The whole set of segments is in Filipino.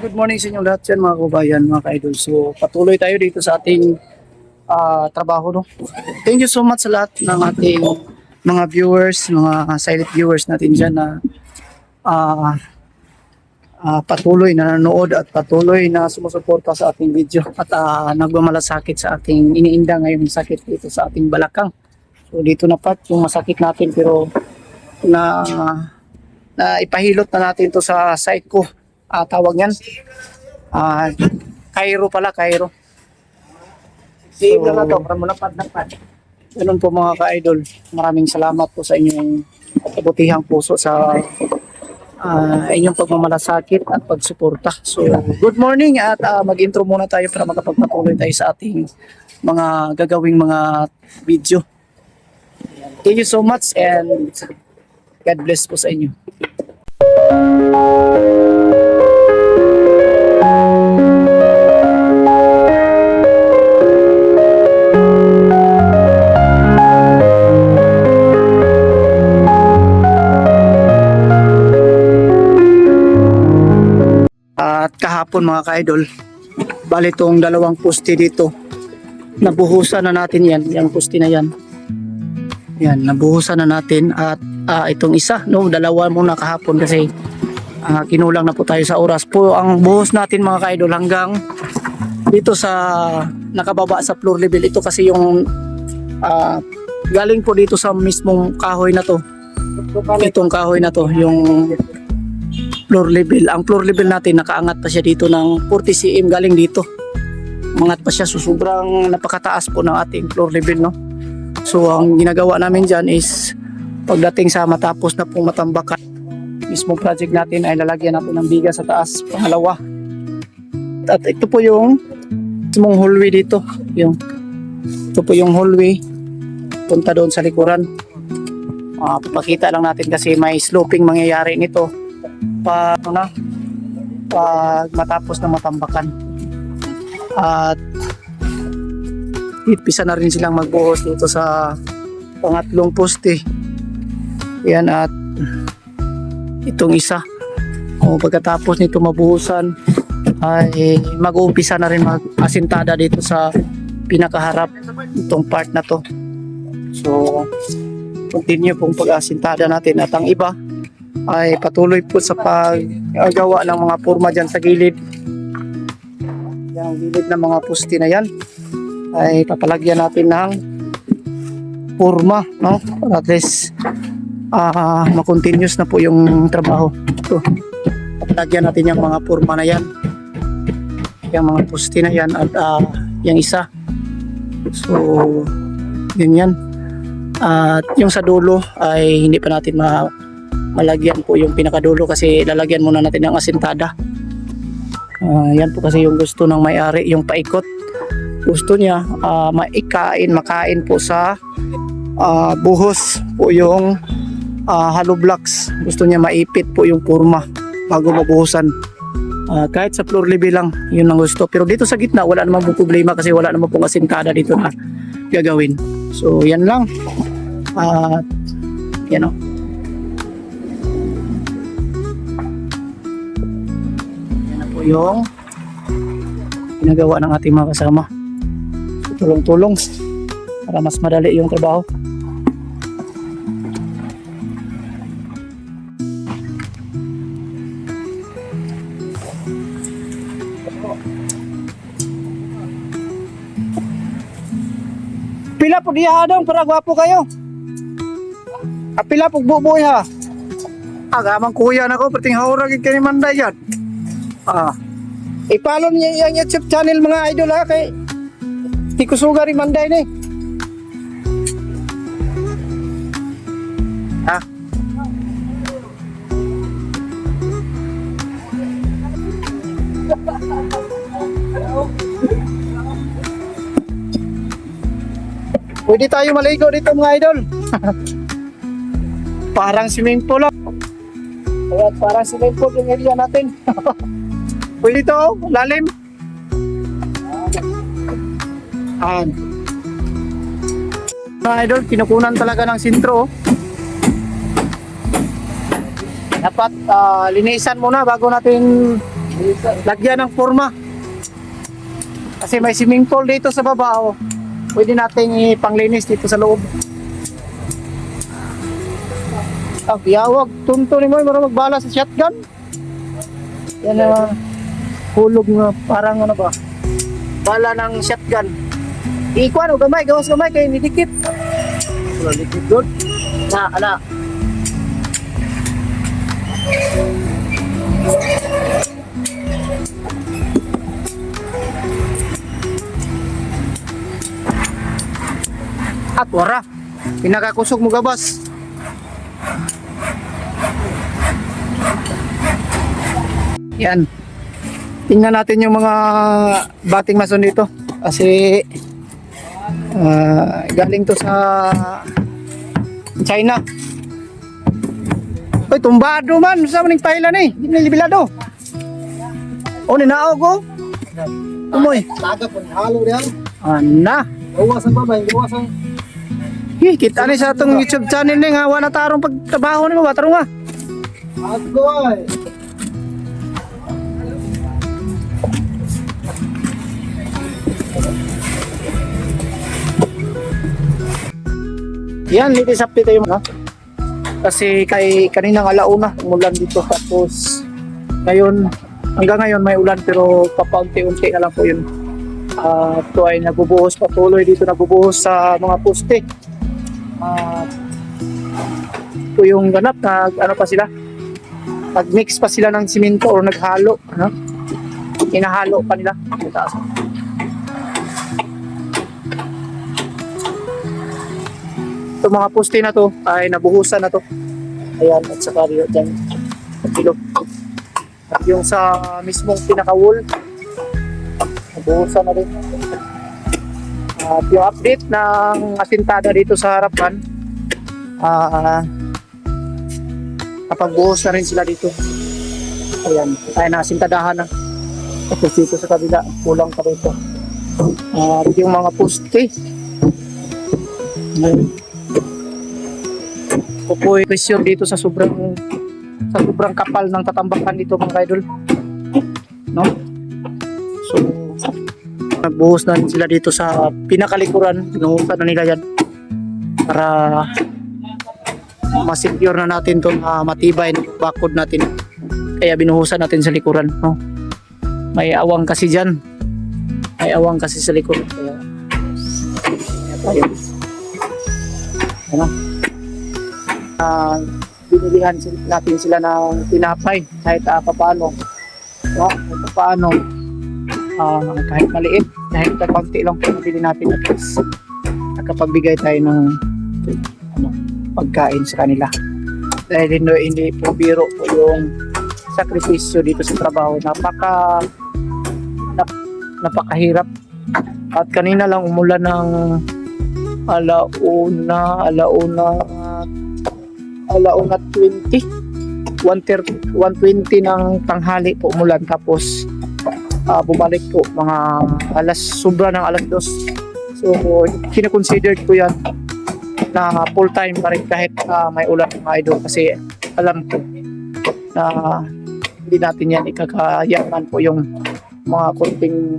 Good morning sa inyong lahat yan mga kabayan, mga ka-idol. So patuloy tayo dito sa ating trabaho. No? Thank you so much sa lahat ng ating mga viewers, mga silent viewers natin dyan na ah, patuloy na nanonood at patuloy na sumusuporta sa ating video at nagmamalasakit sa ating iniinda ngayong sakit dito sa ating balakang. So dito na part yung masakit natin pero na ipahilot na natin to sa site ko. Tawag yan. Cairo pala, Cairo. So, na to, para mo napad. Ganun po mga ka-idol. Maraming salamat po sa inyong kabutihang puso sa inyong pagmamalasakit at pagsuporta. So, good morning at mag-intro muna tayo para makapagpatuloy tayo sa ating mga gagawing mga video. Thank you so much and God bless po sa inyo. At kahapon mga ka-idol, bali itong dalawang poste dito, nabuhusan na natin yan, yung poste na yan. Yan, nabuhusan na natin at itong isa, no, dalawa muna kahapon kasi kinulang na po tayo sa oras po. Ang buhos natin mga ka-idol hanggang dito sa nakababa sa floor level. Ito kasi yung galing po dito sa mismong kahoy na to. Itong kahoy na to, yung floor level. Ang floor level natin nakaangat pa siya dito ng 40 cm galing dito. Umangat pa siya, so sobrang napakataas po ng ating floor level, no. So ang ginagawa namin dyan is pagdating sa matapos na pong matambakan mismong project natin ay lalagyan natin ng bigas sa taas, pangalawa. At ito po yung mismong hallway dito. Ito po yung hallway punta doon sa likuran. Papakita lang natin kasi may sloping mangyayari nito pag matapos na matambakan. At ipisa na rin silang magbuhos dito sa pangatlong poste. Yan, at itong isa. Pagkatapos nito mabuhusan ay mag-uumpisa na rin mag-asintada dito sa pinakaharap itong part na to. So continue pong pag-asintada natin at ang iba ay patuloy po sa paggawa ng mga forma dyan sa gilid. Yung gilid ng mga poste na yan ay papalagyan natin ng forma, no? Para at least ma-continuous na po yung trabaho. Ito, papalagyan natin yung mga forma na yan, yung mga poste na yan at yung isa. So ganyan. At yung sa dulo ay hindi pa natin malagyan po yung pinakadulo kasi lalagyan muna natin ng asintada. Yan po kasi yung gusto ng may-ari, yung paikot. Gusto niya makain po sa buhos po yung hollow blocks. Gusto niya maipit po yung forma bago mabuhusan. Kahit sa floor level lang, yun ang gusto. Pero dito sa gitna, wala namang problema kasi wala namang pong asintada dito na gagawin. So yan lang. Yan o. Yan na po yung ginagawa ng ating mga kasama. Tulong-tulong para mas madali yung trabaho. Pila po diha dong para gwapo kayo. Pila po buboy ha. Agamang kuya na ko perting haura gid kani Manday yan. I-follow niyo yung YouTube channel mga idol ha kay di ko suga rin Manday ni. Pwede tayo maligo dito mga idol. Parang swimming pool. Parang swimming pool yung area natin. Pwede ito, lalim. Mga idol, kinukunan talaga ng sintro. Dapat linisan muna bago natin Lagyan ng forma. Kasi may swimming pool dito sa baba, oh. Pwede nating ipanglinis dito sa loob. Ang yawag, tunto ni mo, marang magbala sa shotgun. Yan na, hulog na, parang ano ba, bala ng shotgun. Ikuan, o gamay, gawas gamay, kayo nidikit. Wala dikit doon. Na, ala. At wara, pinakakusog mo gabas. Yan. Tingnan natin yung mga bating mason dito. Kasi galing to sa China. Uy, tumbado man. Sa maning pailan eh. Hindi nilibilado. O, ninaog ko. Umoy. Taga po, halo yan. Ana. Gawas ang babay, gawas ang... Kita ni sa itong YouTube channel ni nga. Wala tarong pagtrabaho ni mo. Tarong nga. Agoy! Yan, litis update tayo mga. Kasi kay kaninang alauna umulan dito, tapos ngayon hanggang ngayon may ulan pero papaunti-unti na lang po yun. Ito ay nabubuhos patuloy dito, nabubuhos sa mga poste. Ito yung ganap, ano pa sila, nag-mix pa sila ng simento or naghalo, ano? Inahalo pa nila. Itong mga poste na to ay nabuhusan na to. Ayan, at saka rin dyan kilo. At yung sa mismong pinaka-wall nabuhusan na rin. At yung update ng asintada dito sa harapan, napagbuhos na rin sila dito. Ayan, ay nasintadahan na. Tapos dito sa kabila kulang pa rito. At yung mga poste, kukuha question dito sa sobrang kapal ng tatambakan dito mga idol, no? So nagbuhos na rin sila dito sa pinakalikuran, binuhusan na nila yan para masecure na natin itong matibay na bakod natin, kaya binuhusan natin sa likuran, no? May awang kasi dyan, may awang kasi sa likuran, kaya tayo ano, binilihan natin sila ng tinapay kahit paano, no? Kahit paano, kahit maliit, kahit konti lang po nabili natin, at least nakapagbigay tayo ng ano, pagkain sa kanila, dahil hindi po biro po yung sakripisyo dito sa trabaho. Napakahirap, at kanina lang umulan ng alauna 20, 1:20 ng tanghali po umulan, tapos bumalik po mga sobra ng alas 2. So kina-considered ko yan na full time pa rin kahit may ulan mga idol, kasi alam ko na hindi natin yan ikakayaman po yung mga konting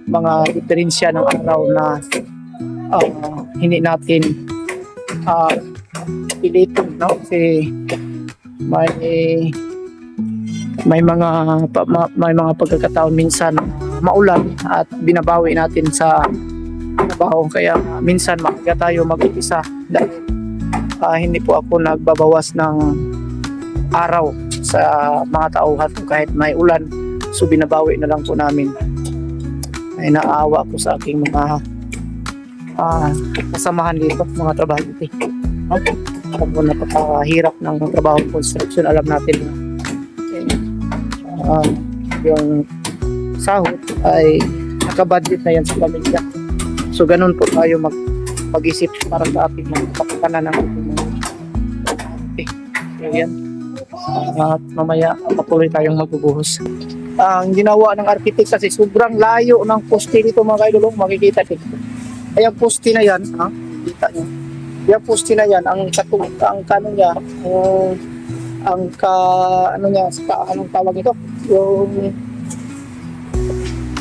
mga diferensya ng araw na hindi natin pilitin, no? Kasi may mga pagkakataon minsan maulan at binabawi natin sa trabaho, kaya minsan makaga tayo mag-isa dahil hindi po ako nagbabawas ng araw sa mga tauhan ko kahit may ulan, so binabawi na lang po namin. Ay naawa ko sa aking mga kasamahan dito, mga trabaho dito. Kung napakahirap ng trabaho construction, alam natin na yung sahod ay nakabudget na yan sa pamilya. So ganun po tayo mag-isip para sa ating mga kapakanan ng ating mga yan. At mamaya patuloy tayong magbubuhos. Ang ginawa ng architect kasi sobrang layo ng poste dito mga kaidol, makikita dito. Ay ang poste na yan, kita nyo. Yung poste na yan, ang kano niya, anong tawag ito? Yung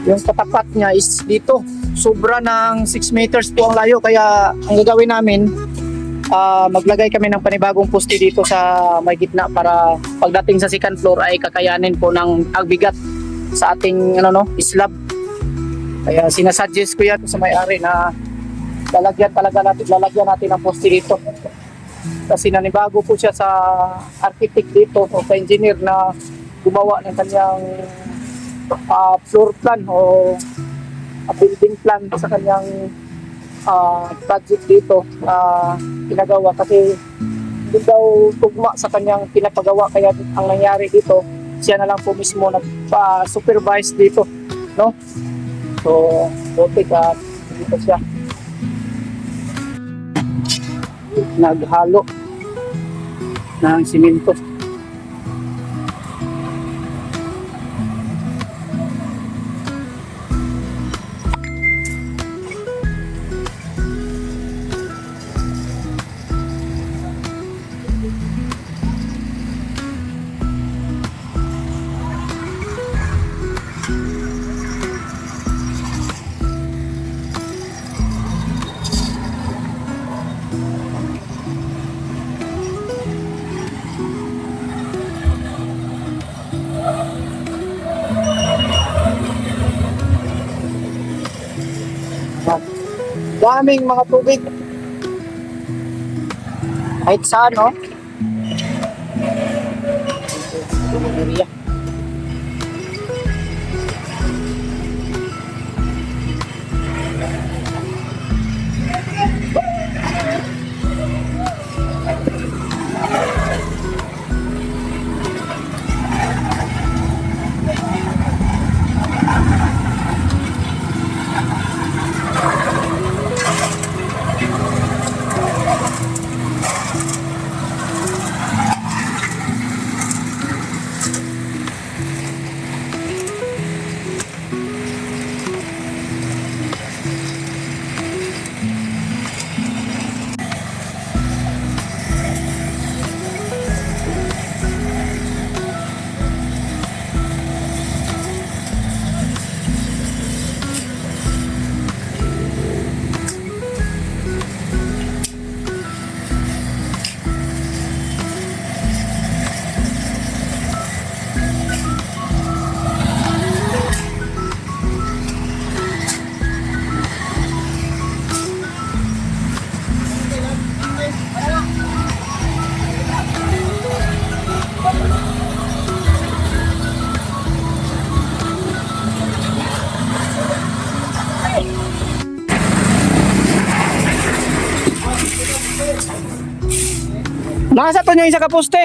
Yung katapat niya is dito. Sobra ng 6 meters po ang layo. Kaya ang gagawin namin, maglagay kami ng panibagong poste dito sa may gitna para pagdating sa second floor ay kakayanin po ng agbigat sa ating slab. Kaya sinasuggest ko yan sa may-ari na lalagyan natin ng poste dito. Kasi nanibago po siya sa architect dito o sa engineer na gumawa ng kanyang floor plan o building plan sa kanyang project dito pinagawa kasi hindi daw tugma sa kanyang pinapagawa. Kaya ang nangyari dito, siya na lang po mismo nagpa-supervise dito, no? So buti ka dito siya naghalo ng simento. Daming mga tubig. Kahit saan, no? Area. Nasa to niya isa ka poste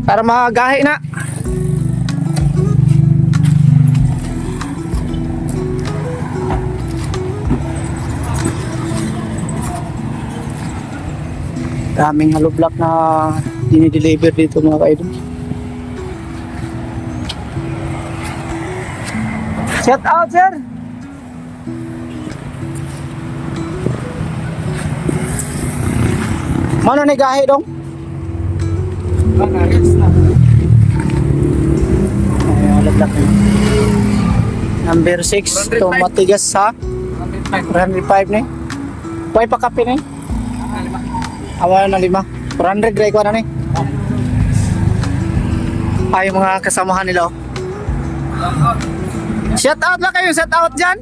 para magahi na. Daming hollow block na dinideliver dito mga kaidol. Shout out, sir! Mana ni gahe dong? Number 6 to matigas sa 405 ni. Kuy pa kape ni. Awa na 5. 400 dry ko na ni. Ay mga kasamahan nila. Oh. Shout out lang kayo, shout out diyan.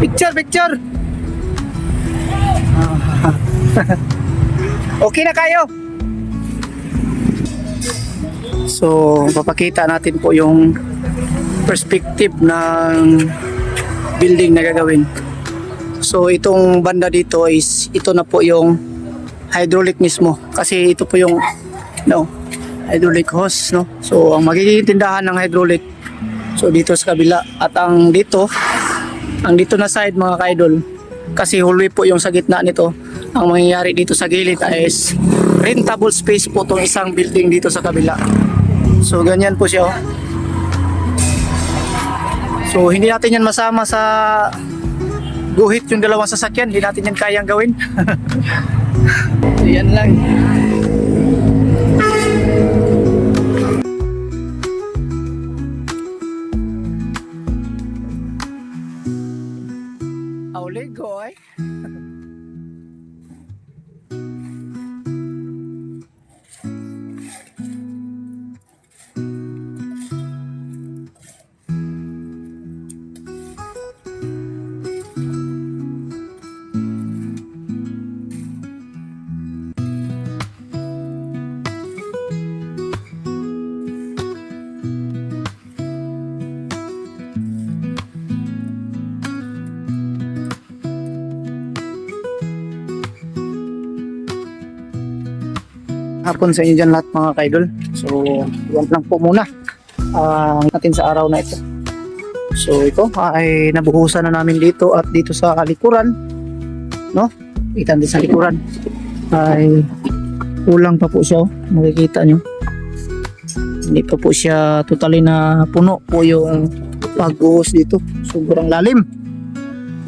Picture. Okay na kayo. So, papakita natin po yung perspective ng building na gagawin. So, itong banda dito is ito na po yung hydraulic mismo kasi ito po yung hydraulic hose, no. So, ang magiging tindahan ng hydraulic so dito sa kabila at ang dito na side mga kaidol kasi hallway po yung sa gitna nito. Ang mangyayari dito sa gilid is rentable space po itong isang building dito sa kabila. So ganyan po siya. Oh. So hindi natin yan masama sa guhit yung dalawang sasakyan. Hindi natin yan kayang gawin. So, yan lang. Agoy. Hapon sa inyo dyan lahat mga kaidol. So, yan lang po muna natin sa araw na ito. So, ito ay nabuhusan na namin dito at dito sa likuran, no? Kita din sa likuran ay kulang pa po siya, oh. Makikita nyo. Hindi pa po siya totally na puno po yung pagbuhos dito. Sobrang lalim.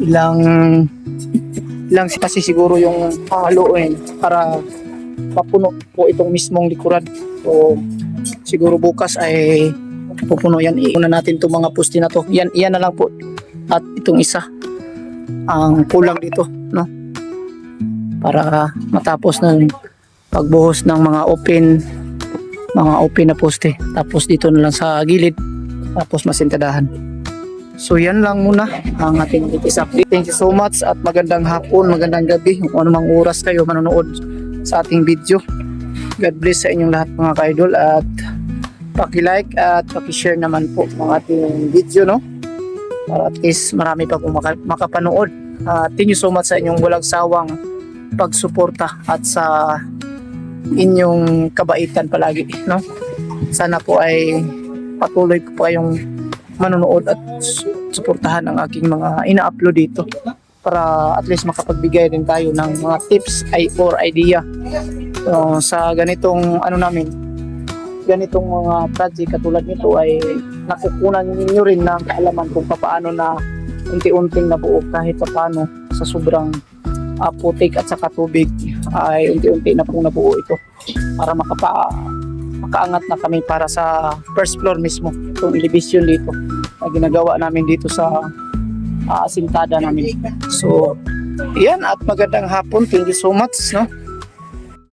Ilang kasi siguro yung haluin para mapuno po itong mismong likuran. So siguro bukas ay pupuno yan. Iuna natin itong mga poste na to. Yan na lang po. At itong isa ang kulang dito, no? Para matapos ng pagbuhos ng mga open na poste. Tapos dito na lang sa gilid. Tapos masintadahan. So yan lang muna ang ating latest update. Thank you so much at magandang hapon, magandang gabi. Kung anumang oras kayo manonood sa ating video. God bless sa inyong lahat mga ka-idol at paki-like at paki-share naman po ng ating video, no? Para at least marami pa pong makapanood. Thank you so much sa inyong walang sawang pagsuporta at sa inyong kabaitan palagi, no? Sana po ay patuloy po kayong manonood at suportahan ang aking mga ina-upload dito para at least makapagbigay din tayo ng mga tips or idea sa ganitong ganitong mga project katulad nito ay nakukunan ninyo rin ng kaalaman kung paano na unti-unting nabuo kahit paano sa sobrang putik at saka tubig ay unti-unti na pong nabuo ito para makaangat na kami para sa first floor mismo itong elevation dito na ginagawa namin dito sa asintada namin. So yan at magandang hapon. Thank you so much, no?